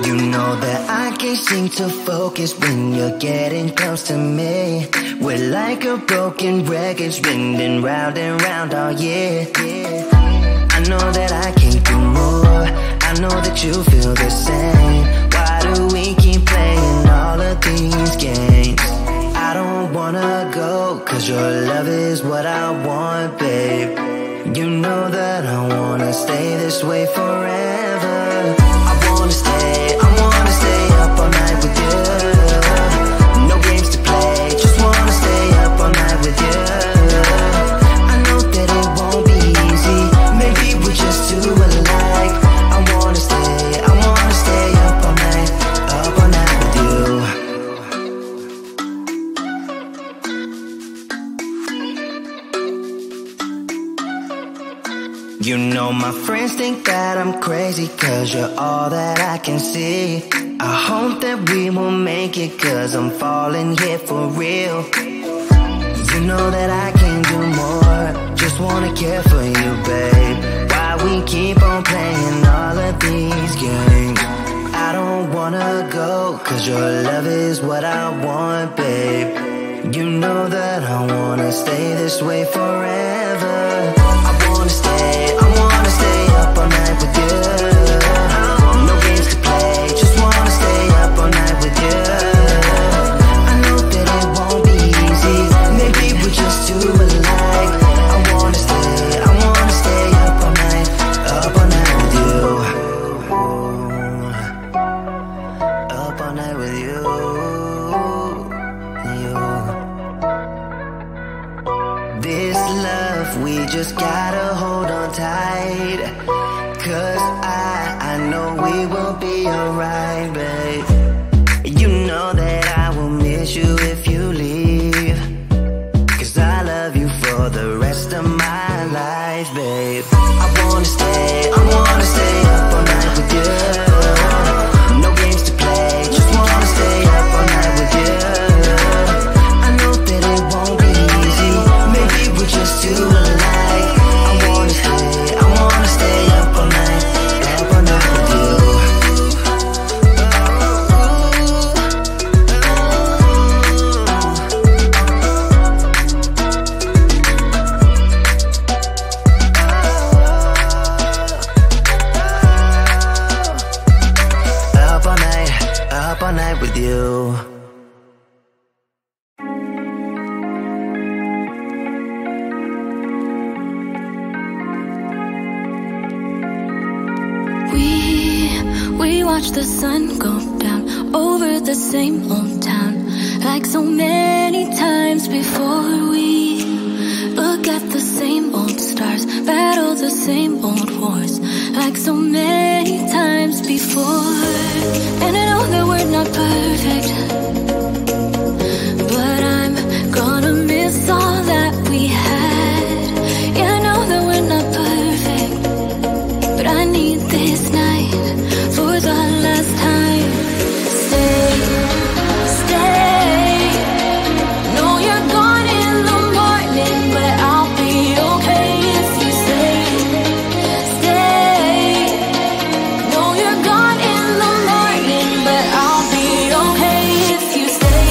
You know that I can't seem to focus when you're getting close to me. We're like a broken record spinning round and round all year. I know that I can't do more, I know that you feel the same. Why do we keep playing all of these games? I don't wanna go, cause your love is what I want, babe. You know that I wanna stay this way forever. I wanna stay up all night with you. No games to play, just wanna stay up all night with you. I know that it won't be easy, maybe we're just too alike. I wanna stay up all night with you. You know my friends think that I'm crazy, cause you're all that I can see. I hope that we will make it, cause I'm falling here for real. You know that I can't do more, just wanna care for you, babe. Why we keep on playing all of these games? I don't wanna go, cause your love is what I want, babe. You know that I wanna stay this way forever. I wanna stay up all night with you. No games to play, just wanna stay up all night with you. I know that it won't be easy, maybe we're just too alike. I wanna stay up all night with you. Up all night with you. This love, we just gotta hold on tight. Cause I know we will be alright, babe. You know that I will miss you if you leave, cause I love you for the rest of my life, babe. I wanna stay up all night with you. No games to play, just wanna stay up all night with you. I know that it won't be easy, maybe we're just too alike. I wanna stay up all night with you. Up all night with you. We watch the sun go down over the same old town, like so many times before. We look at the same old stars, battle the same old wars, like so many times before. And I know that we're not perfect, but I'm gonna miss all that we had. Yeah, I know that we're not perfect, but I need this night for the last time. Stay. Know you're gone in the morning, but I'll be okay if you stay. Know you're gone in the morning, but I'll be okay if you stay.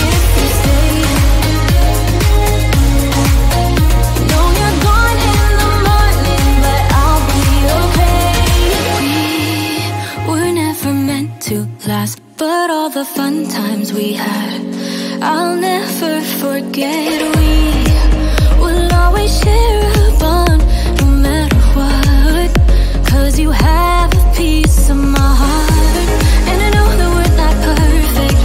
If you stay. Know you're gone in the morning, but I'll be okay. We were never meant to last, but all the fun times we had, I'll never forget. We will always share a bond, no matter what, cause you have a piece of my heart. And I know that we're not perfect,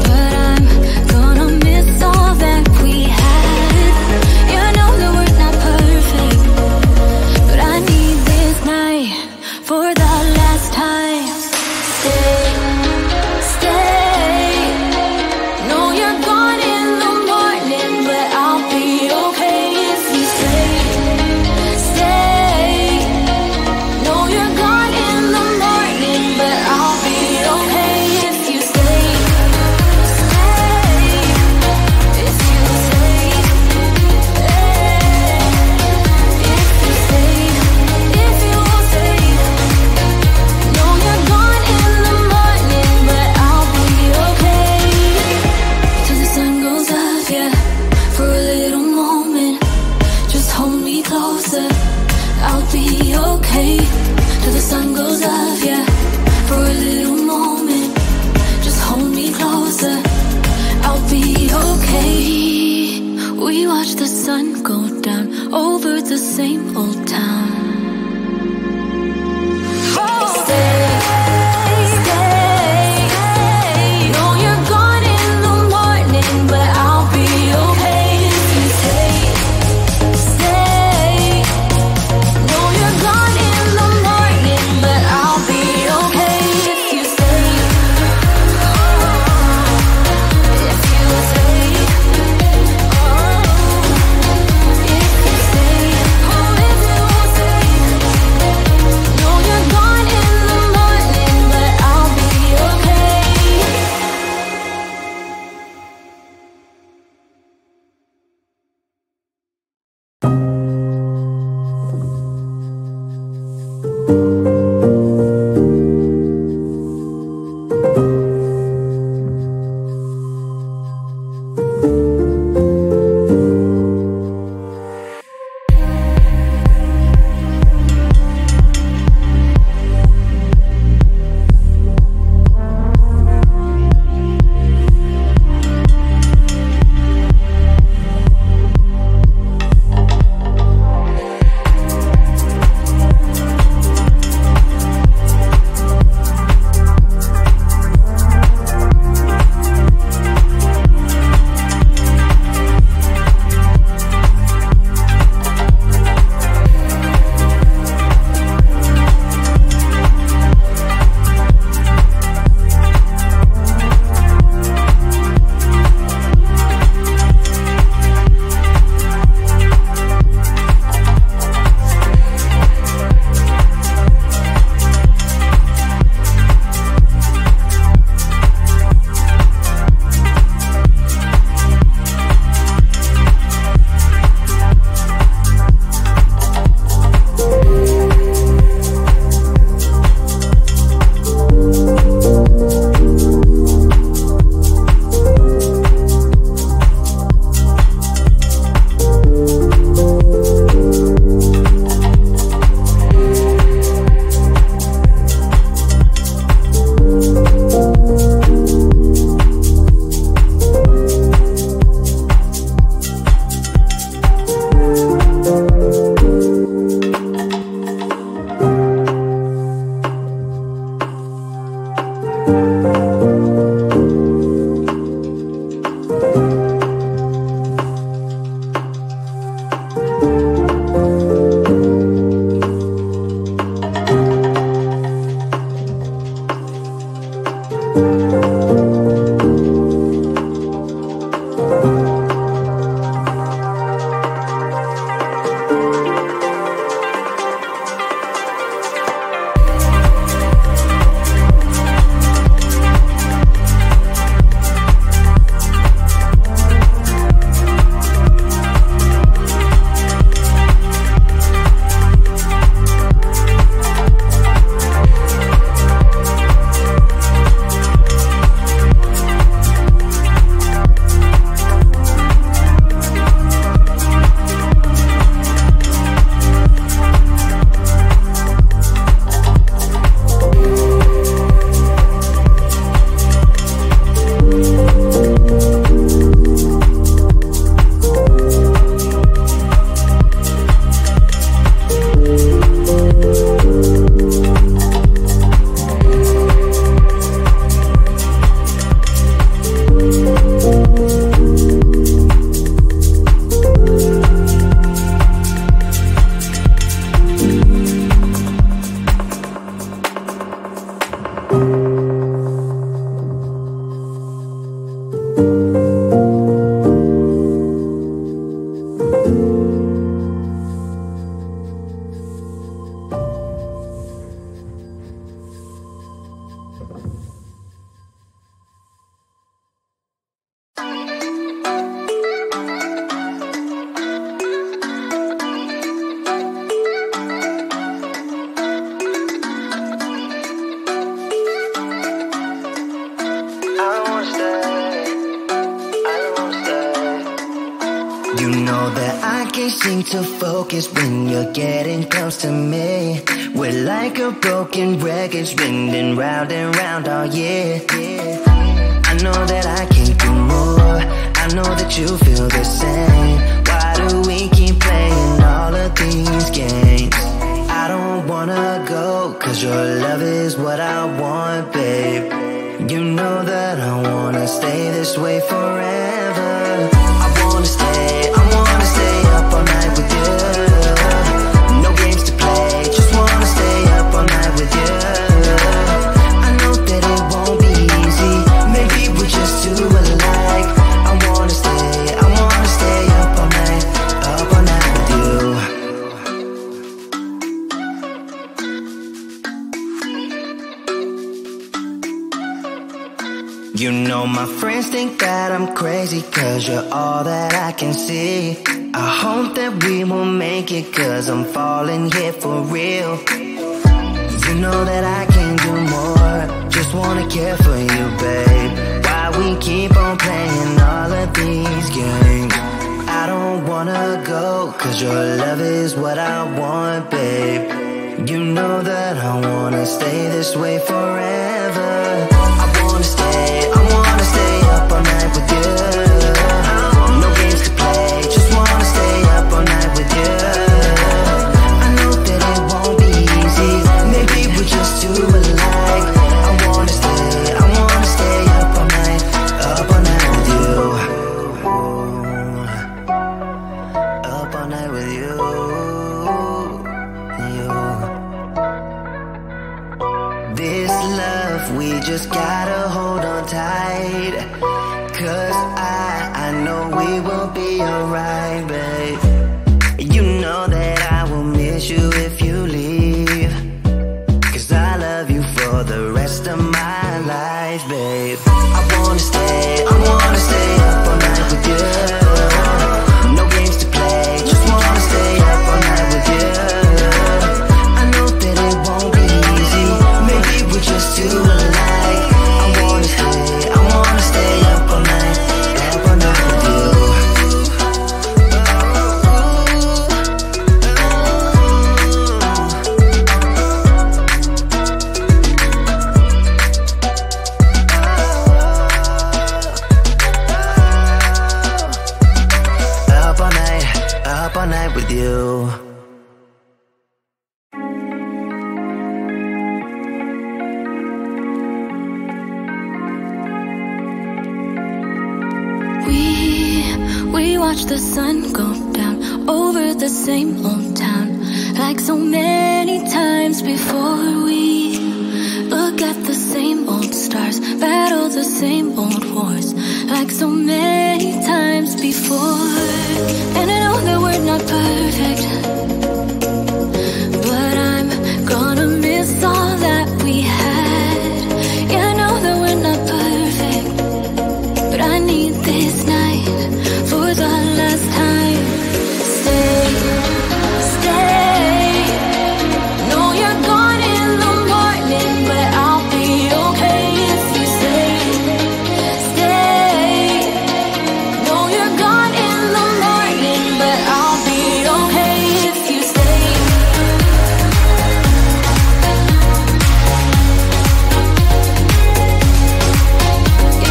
but I'm gonna miss all that we had. Yeah, I know that we're not perfect, but I need this night for the last time. Stay. Know you're gone in sun go down over the same old town. You know that I can't seem to focus when you're getting close to me. We're like a broken record spinning round and round all year. I know that I can't do more, I know that you feel the same. Why do of these games. I don't wanna go, cause your love is what I want, babe. You know that I wanna stay this way forever. I wanna stay up all night with you. No games to play, just wanna stay up all night with you. I know that it won't be easy, maybe we're just too alike. I wanna stay up all night with you. You know my friends think that I'm crazy, cause you're all that I can see. I hope that we will make it, cause I'm falling here for real. You know that I can do more, just wanna care for you, babe. Why we keep on playing all of these games. I don't wanna go, cause your love is what I want, babe. You know that I wanna stay this way forever. I wanna stay up all night with you. No games to play, just wanna stay up all night with you. I know that it won't be easy, maybe we're just too alike. I wanna stay up all night with you. Up all night with you. This love, we just gotta hold on tight. Cause I know we will be alright, babe. You know that I will miss you if you leave. Cause I love you for the rest of my life, babe. I wanna stay up all night with you. No games to play, just wanna stay up all night with you. I know that it won't be easy, maybe we're just too alike. I wanna stay up all night with you. Up all night with you. We watch the sun go down over the same old town, like so many times before. We look at the same old stars, battle the same old wars, like so many times before. And I know that we're not perfect, but I'm gonna miss all that we had. Yeah, I know that we're not perfect, but I need this night for the last time. Stay. Know you're gone in the morning, but I'll be okay if you stay. Know you're gone in the morning, but I'll be okay if you stay.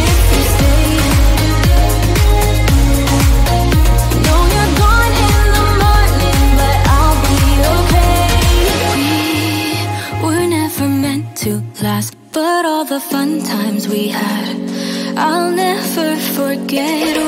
If you stay. Know you're gone in the morning, but I'll be okay. We were never meant to last, but all the fun times we had, I'll never forget.